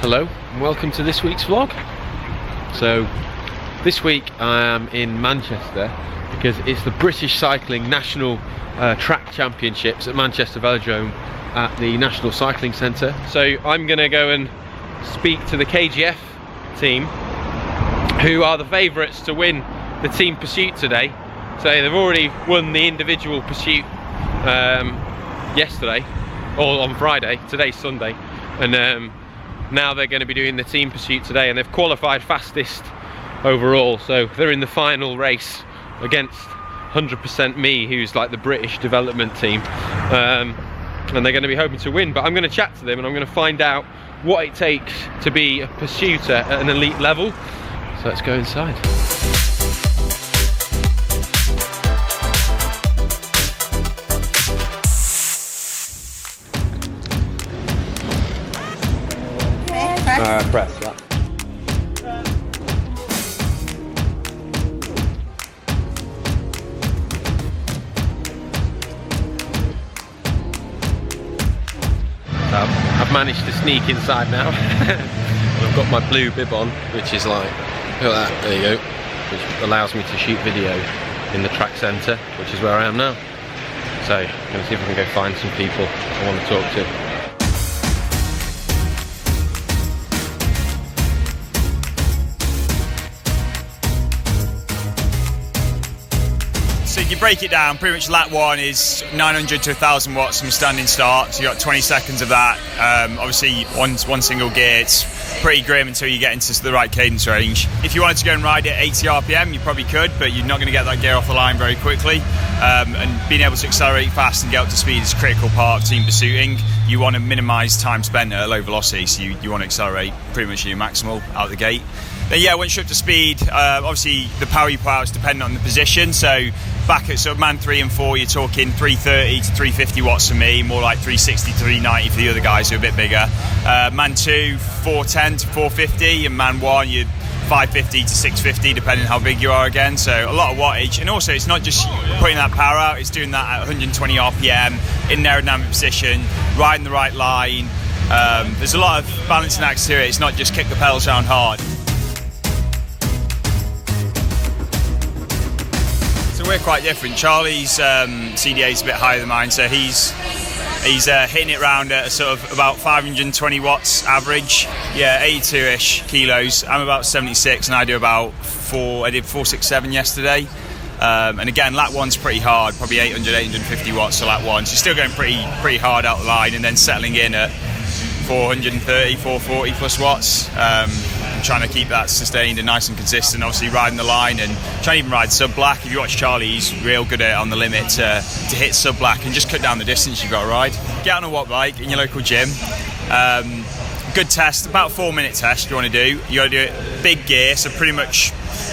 Hello and welcome to this week's vlog. So this week I am in Manchester because it's the British Cycling National Track Championships at Manchester Velodrome at the National Cycling Centre. So I'm going to go and speak to the KGF team, who are the favourites to win the team pursuit today. So they've already won the individual pursuit yesterday, or on Friday. Today's Sunday, and now they're going to be doing the team pursuit today, and they've qualified fastest overall. So they're in the final race against 100% me, who's like the British development team, and they're going to be hoping to win. But I'm going to chat to them and I'm going to find out what it takes to be a pursuiter at an elite level. So let's go inside. Press that. I've managed to sneak inside now. I've got my blue bib on, which is like, look at that, there you go, which allows me to shoot video in the track centre, which is where I am now. So I'm going to see if I can go find some people I want to talk to. So if you break it down, pretty much lap one is 900 to 1000 watts from a standing start, so you've got 20 seconds of that. Obviously one single gear, it's pretty grim until you get into the right cadence range. If you wanted to go and ride at 80 RPM, you probably could, but you're not going to get that gear off the line very quickly. And being able to accelerate fast and get up to speed is a critical part of team pursuing. You want to minimise time spent at a low velocity, so you want to accelerate pretty much your maximal out the gate. Then yeah, once you're up to speed, obviously the power you put out is dependent on the position. So back at sort of man 3 and 4, you're talking 330 to 350 watts for me, more like 360 to 390 for the other guys who are a bit bigger. Man 2, 410 to 450, and man 1, you're 550 to 650, depending how big you are again. So a lot of wattage, and also it's not just putting that power out, it's doing that at 120 RPM, in an aerodynamic position, riding the right line. There's a lot of balancing acts to it, it's not just kick the pedals down hard. So we're quite different. Charlie's CDA is a bit higher than mine, so he's hitting it round at sort of about 520 watts average. Yeah, 82-ish kilos. I'm about 76, and I do about I did 467 yesterday. And again, lap one's pretty hard, probably 850 watts to lap one. So you're still going pretty hard out the line, and then settling in at 430, 440 plus watts. Trying to keep that sustained and nice and consistent, obviously riding the line and trying to even ride sub-black. If you watch Charlie, he's real good at it on the limit to hit sub-black and just cut down the distance you've got to ride. Get on a watt bike in your local gym. Good test, about a 4-minute test you want to do. You got to do it big gear, so pretty much,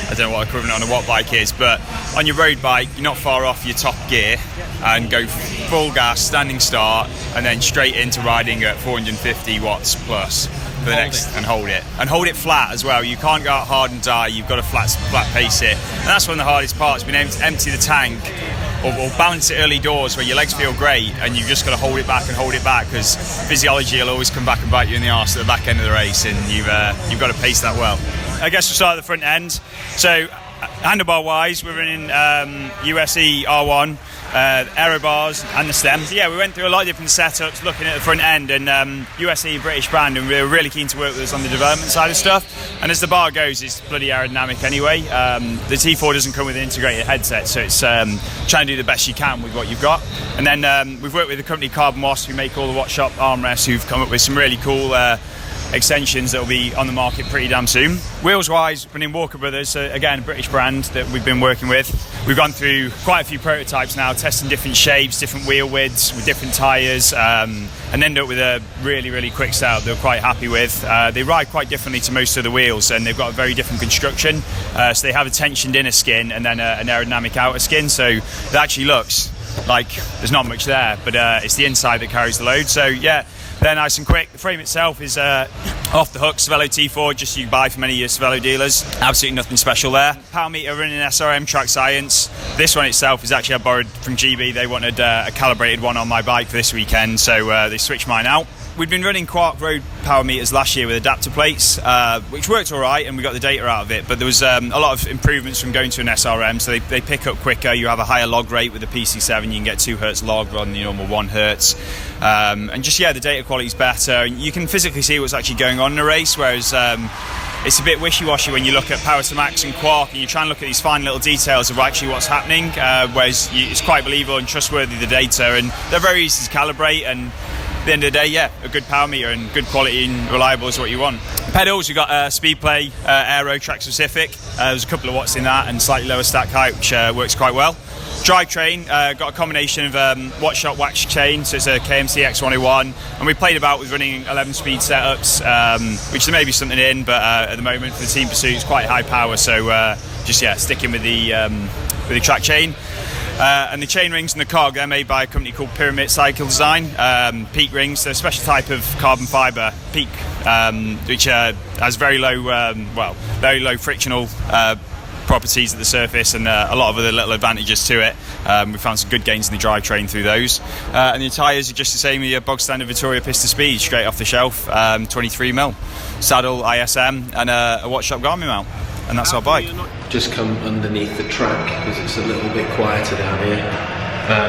I don't know what equivalent on a watt bike is, but on your road bike, you're not far off your top gear, and go full gas, standing start, and then straight into riding at 450 watts plus. For the next, and hold it flat as well. You can't go out hard and die, you've got to flat pace it, and that's one of the hardest parts, being able to empty the tank or balance it early doors where your legs feel great and you've just got to hold it back, because physiology will always come back and bite you in the arse at the back end of the race, and you've got to pace that well. I guess we'll start at the front end. So handlebar wise, we're running USE R1 aero bars and the stem. So yeah, we went through a lot of different setups looking at the front end, and USE British brand, and we were really keen to work with us on the development side of stuff. And as the bar goes, it's bloody aerodynamic anyway. The T4 doesn't come with an integrated headset, so it's trying to do the best you can with what you've got. And then we've worked with the company Carbon Wasp, who make all the Watch Shop armrests, who've come up with some really cool extensions that will be on the market pretty damn soon. Wheels wise, running Walker Brothers, so again a British brand that we've been working with. We've gone through quite a few prototypes now, testing different shapes, different wheel widths with different tyres, and ended up with a really quick setup that we're quite happy with. They ride quite differently to most of the wheels, and they've got a very different construction. So they have a tensioned inner skin and then an aerodynamic outer skin, so it actually looks like there's not much there, but it's the inside that carries the load. So yeah, they're nice and quick. The frame itself is off the hook Cervelo T4, just you buy from any of your Cervelo dealers. Absolutely nothing special there. Power meter running SRM Track Science. This one itself is actually I borrowed from GB. They wanted a calibrated one on my bike for this weekend, so they switched mine out. we'd been running Quark Road power meters last year with adapter plates, which worked all right, and we got the data out of it. But there was a lot of improvements from going to an SRM, so they pick up quicker. You have a higher log rate with the PC7. You can get 2 hertz log rather than the normal 1 hertz, and just the data quality is better. You can physically see what's actually going on in a race, whereas it's a bit wishy-washy when you look at Power to Max and Quark, and you try and look at these fine little details of actually what's happening, whereas it's quite believable and trustworthy, the data, and they're very easy to calibrate. And at the end of the day, yeah, a good power meter and good quality and reliable is what you want. Pedals, we've got speed play, aero, track specific. There's a couple of watts in that and slightly lower stack height, which works quite well. Drivetrain, got a combination of watt shot wax chain, so it's a KMC X101, and we played about with running 11 speed setups, which there may be something in, but at the moment for the Team Pursuit it's quite high power, so sticking with the track chain. And the chain rings and the cog, they're made by a company called Pyramid Cycle Design. Peak rings, they're a special type of carbon fibre peak, which has very low frictional properties at the surface, and a lot of other little advantages to it. We found some good gains in the drivetrain through those. And the tyres are just the same as your bog standard Vittoria Pista Speed, straight off the shelf, 23mm. Saddle, ISM, and a Watch Shop Garmin mount. And that's our bike. Just come underneath the track because it's a little bit quieter down here.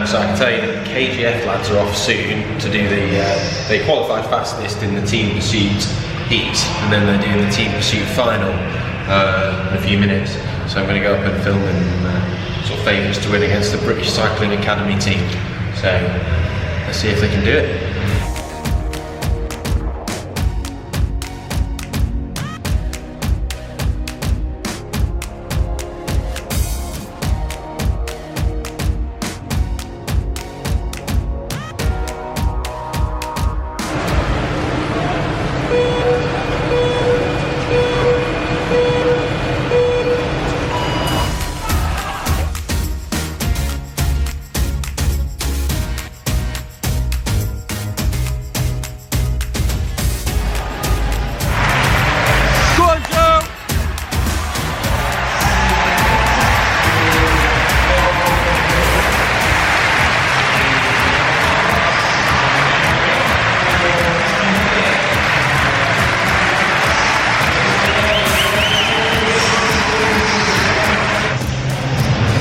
So I can tell you that the KGF lads are off soon to do they qualified fastest in the Team Pursuit heat, and then they're doing the Team Pursuit final in a few minutes. So I'm going to go up and film them sort of favourites to win against the British Cycling Academy team. So let's see if they can do it.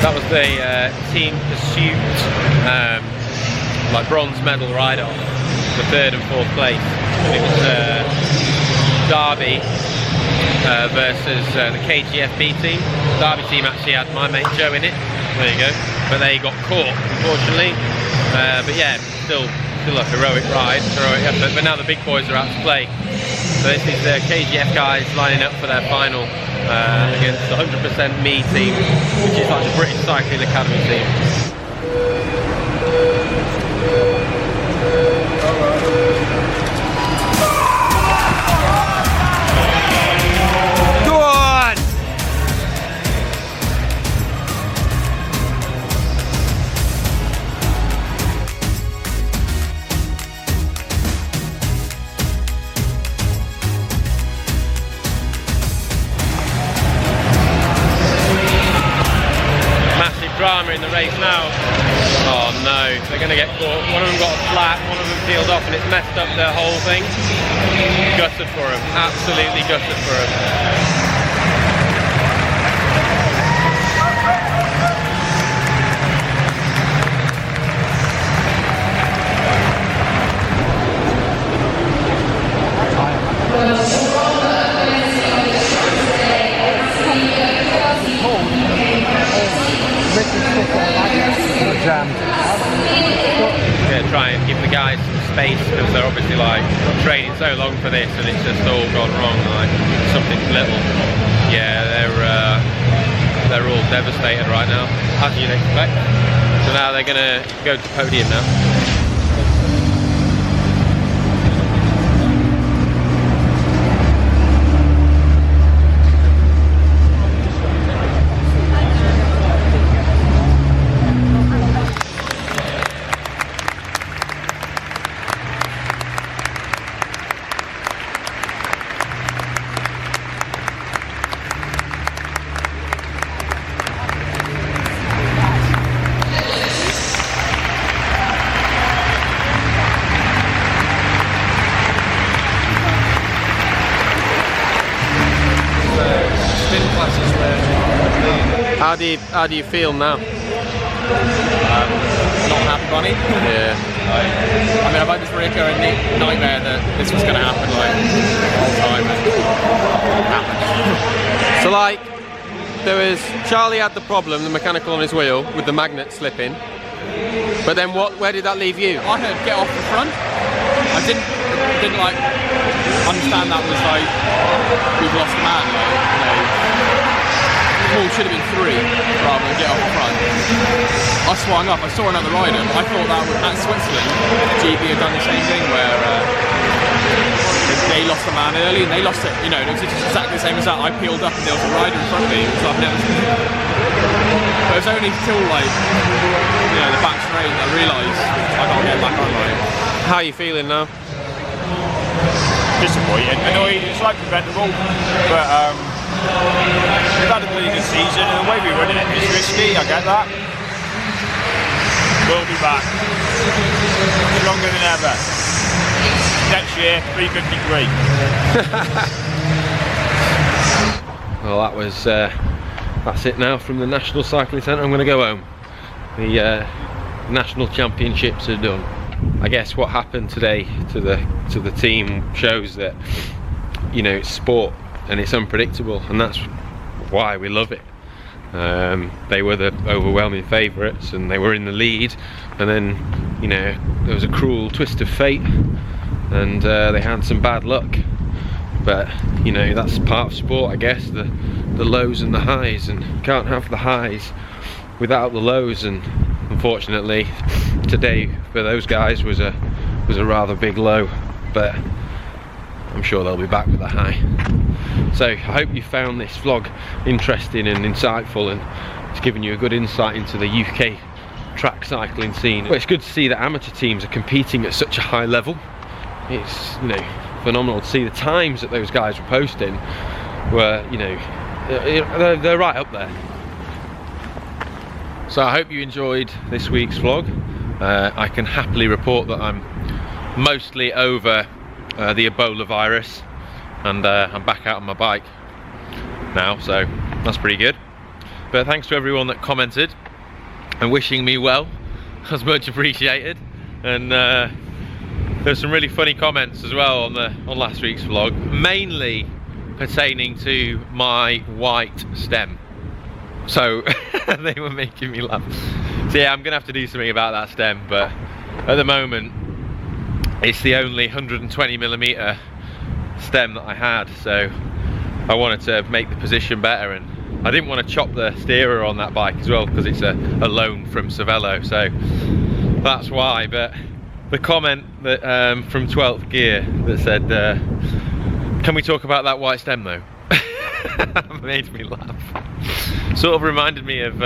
That was the Team Pursuit bronze medal ride-off, the 3rd and 4th place. It was Derby versus the KGF team. Derby team actually had my mate Joe in it. There you go. But they got caught, unfortunately. But yeah, still a heroic ride, heroic effort. But now the big boys are out to play. So this is the KGF guys lining up for their final against the 100% Me team, which is like the British Cycling Academy team. Go on! Drama in the race now. Oh no, they're going to get caught. One of them got a flat, one of them peeled off, and it's messed up their whole thing. Gutted for him, absolutely gutted for him. Yeah, try and give the guys some space because they're obviously training so long for this, and it's just all gone wrong. Something's little. Yeah, they're all devastated right now, as you'd expect. So now they're gonna go to the podium now. How do you feel now? Not happy, Bunny. Yeah. I mean, I've had this recurring nightmare that this was going to happen like all the time, and it happened. So like, Charlie had the problem, the mechanical on his wheel with the magnet slipping. But then where did that leave you? I heard get off the front. I didn't like understand that was like we've lost a man. Like, you know, Paul should have been 3 rather than get off the front. I swung up. I saw another rider. I thought that at Switzerland, GB had done the same thing where they lost a man early and they lost it. You know, it was just exactly the same as that. I peeled up and there was a rider in front of me. It was like I've never seen it. But it was only till like, you know, the back straight that I realised I can't get back on right. How are you feeling now? Disappointed, annoyed. It's like preventable, but we've had a really good season and the way we're running it is risky. I get that. We'll be back stronger than ever. Next year, 353. Well, that's it now from the National Cycling Centre. I'm going to go home. The National Championships are done. I guess what happened today to the team shows that, you know, it's sport and it's unpredictable, and that's why we love it. They were the overwhelming favourites and they were in the lead, and then, you know, there was a cruel twist of fate and they had some bad luck. But, you know, that's part of sport, I guess, the lows and the highs, and you can't have the highs without the lows, and unfortunately today for those guys was a rather big low, but I'm sure they'll be back with a high. So I hope you found this vlog interesting and insightful, and it's given you a good insight into the UK track cycling scene. Well, it's good to see that amateur teams are competing at such a high level. It's, you know, phenomenal to see the times that those guys were posting were, you know, they're right up there. So I hope you enjoyed this week's vlog. I can happily report that I'm mostly over the Ebola virus, and I'm back out on my bike now, so that's pretty good. But thanks to everyone that commented and wishing me well. That's much appreciated. And there's some really funny comments as well on last week's vlog, mainly pertaining to my white stem. So they were making me laugh. So yeah, I'm gonna have to do something about that stem, but at the moment it's the only 120mm stem that I had, so I wanted to make the position better, and I didn't want to chop the steerer on that bike as well because it's a loan from Cervelo, so that's why. But the comment that from 12th Gear that said, can we talk about that white stem though? Made me laugh. Sort of reminded me of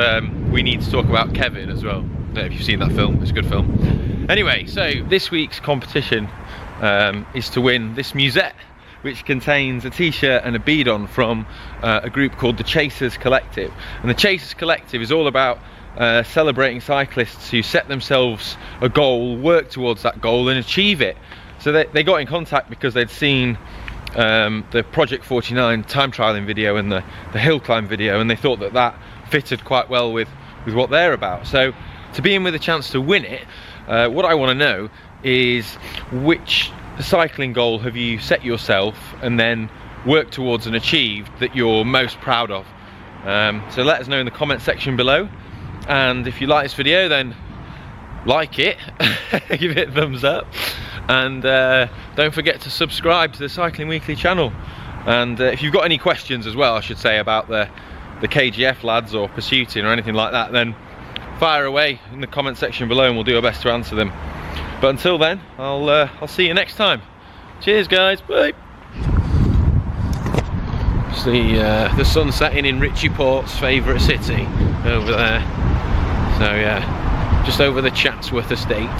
We Need to Talk About Kevin as well. I don't know if you've seen that film, it's a good film. Anyway, so this week's competition is to win this musette, which contains a t-shirt and a bead-on from a group called the Chasers Collective. And the Chasers Collective is all about celebrating cyclists who set themselves a goal, work towards that goal and achieve it. So they got in contact because they'd seen the Project 49 time trialing video and the hill climb video, and they thought that fitted quite well with what they're about. So to be in with a chance to win it, what I want to know is which cycling goal have you set yourself and then worked towards and achieved that you're most proud of. So let us know in the comment section below, and if you like this video then like it, give it a thumbs up, and don't forget to subscribe to the Cycling Weekly channel. And if you've got any questions as well, I should say, about the KGF lads or pursuiting or anything like that, then fire away in the comment section below and we'll do our best to answer them. But until then, I'll see you next time. Cheers guys, bye. It's the sun setting in Richie Port's favourite city over there. So yeah, just over the Chatsworth estate.